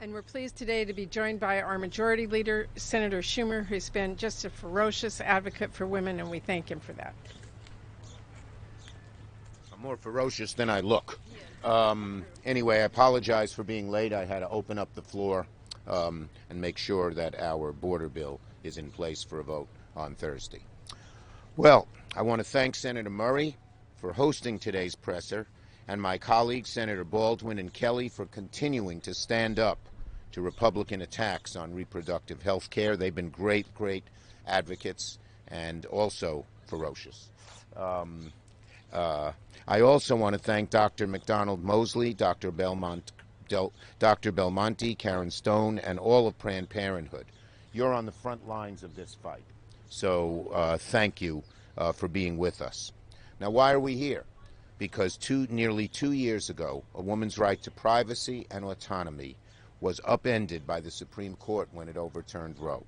And we're pleased today to be joined by our Majority Leader, Senator Schumer, who's been just a ferocious advocate for women, and we thank him for that. I'm more ferocious than I look. Anyway, I apologize for being late. I had to open up the floor and make sure that our border bill is in place for a vote on Thursday. Well, I want to thank Senator Murray for hosting today's presser and my colleagues, Senator Baldwin and Kelly, for continuing to stand up to Republican attacks on reproductive health care. They've been great advocates and also ferocious. I also want to thank Dr. McDonald Mosley, Dr. Belmonte, Karen Stone, and all of Planned Parenthood. You're on the front lines of this fight, so thank you for being with us. Now, why are we here? Because nearly 2 years ago, a woman's right to privacy and autonomy was upended by the Supreme Court when it overturned Roe.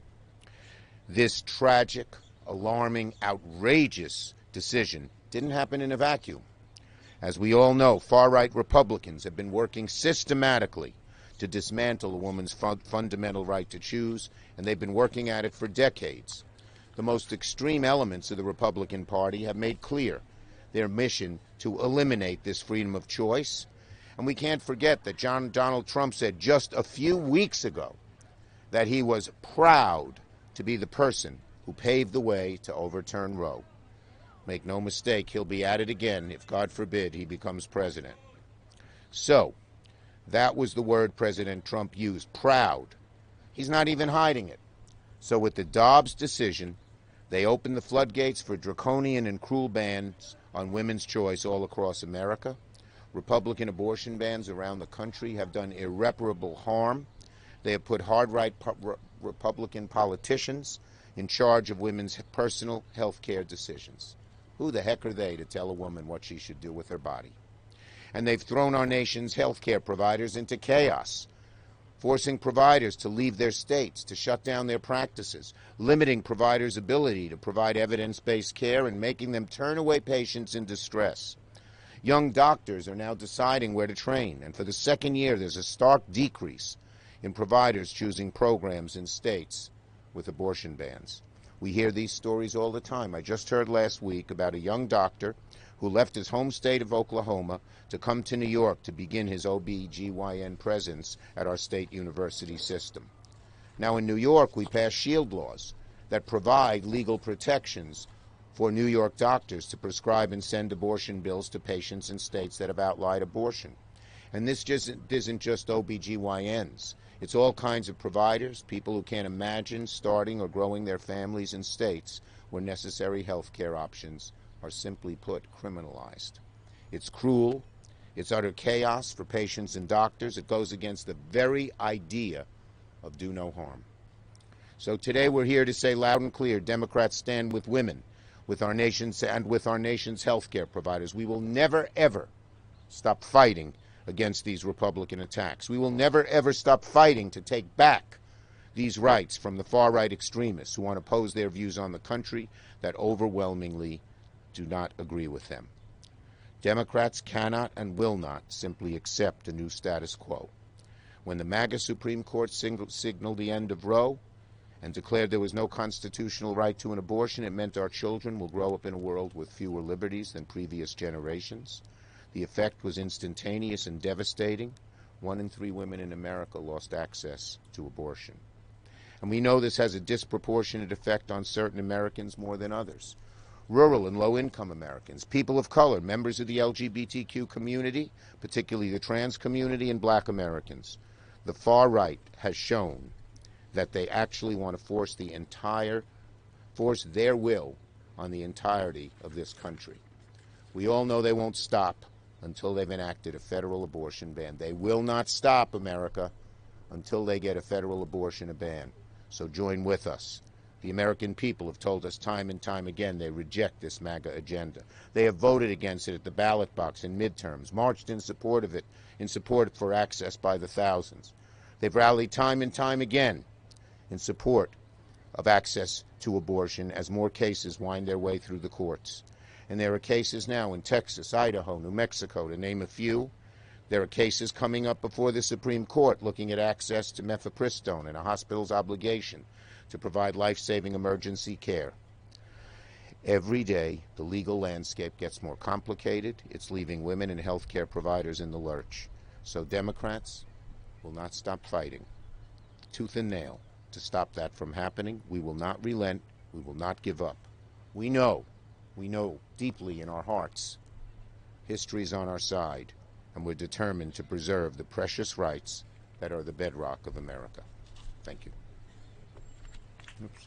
This tragic, alarming, outrageous decision didn't happen in a vacuum. As we all know, far-right Republicans have been working systematically to dismantle a woman's fundamental right to choose, and they've been working at it for decades. The most extreme elements of the Republican Party have made clear their mission to eliminate this freedom of choice. And we can't forget that Donald Trump said just a few weeks ago that he was proud to be the person who paved the way to overturn Roe. Make no mistake, he'll be at it again if, God forbid, he becomes president. So, that was the word President Trump used, proud. He's not even hiding it. So with the Dobbs decision, they opened the floodgates for draconian and cruel bans on women's choice all across America. Republican abortion bans around the country have done irreparable harm. They have put hard-right Republican politicians in charge of women's personal health care decisions. Who the heck are they to tell a woman what she should do with her body? And they've thrown our nation's health care providers into chaos, forcing providers to leave their states, to shut down their practices, limiting providers' ability to provide evidence-based care and making them turn away patients in distress. Young doctors are now deciding where to train, and for the second year there's a stark decrease in providers choosing programs in states with abortion bans. We hear these stories all the time. I just heard last week about a young doctor who left his home state of Oklahoma to come to New York to begin his OB/GYN presence at our state university system. Now in New York, we passed shield laws that provide legal protections for New York doctors to prescribe and send abortion bills to patients in states that have outlawed abortion. And this isn't just OB/GYNs. It's all kinds of providers, people who can't imagine starting or growing their families in states where necessary health care options are, simply put, criminalized. It's cruel. It's utter chaos for patients and doctors. It goes against the very idea of do no harm. So today we're here to say loud and clear, Democrats stand with women, with our nation's health care providers. We will never, ever stop fighting against these Republican attacks. We will never, ever stop fighting to take back these rights from the far-right extremists who want to pose their views on the country that overwhelmingly do not agree with them. Democrats cannot and will not simply accept a new status quo. When the MAGA Supreme Court signaled the end of Roe and declared there was no constitutional right to an abortion, it meant our children will grow up in a world with fewer liberties than previous generations. The effect was instantaneous and devastating. 1 in 3 women in America lost access to abortion. And we know this has a disproportionate effect on certain Americans more than others. Rural and low-income Americans, people of color, members of the LGBTQ community, particularly the trans community, and black Americans. The far right has shown that they actually want to force their will on the entirety of this country. We all know they won't stop until they've enacted a federal abortion ban. They will not stop, America, until they get a federal abortion ban. So join with us. The American people have told us time and time again they reject this MAGA agenda. They have voted against it at the ballot box in midterms, marched in support of it, in support for access by the thousands. They've rallied time and time again in support of access to abortion as more cases wind their way through the courts. And there are cases now in Texas, Idaho, New Mexico, to name a few, There are cases coming up before the Supreme Court looking at access to mifepristone and a hospital's obligation to provide life-saving emergency care. Every day, the legal landscape gets more complicated. It's leaving women and healthcare providers in the lurch. So Democrats will not stop fighting, tooth and nail, to stop that from happening. We will not relent. We will not give up. We know deeply in our hearts, history is on our side, and we're determined to preserve the precious rights that are the bedrock of America. Thank you. Oops.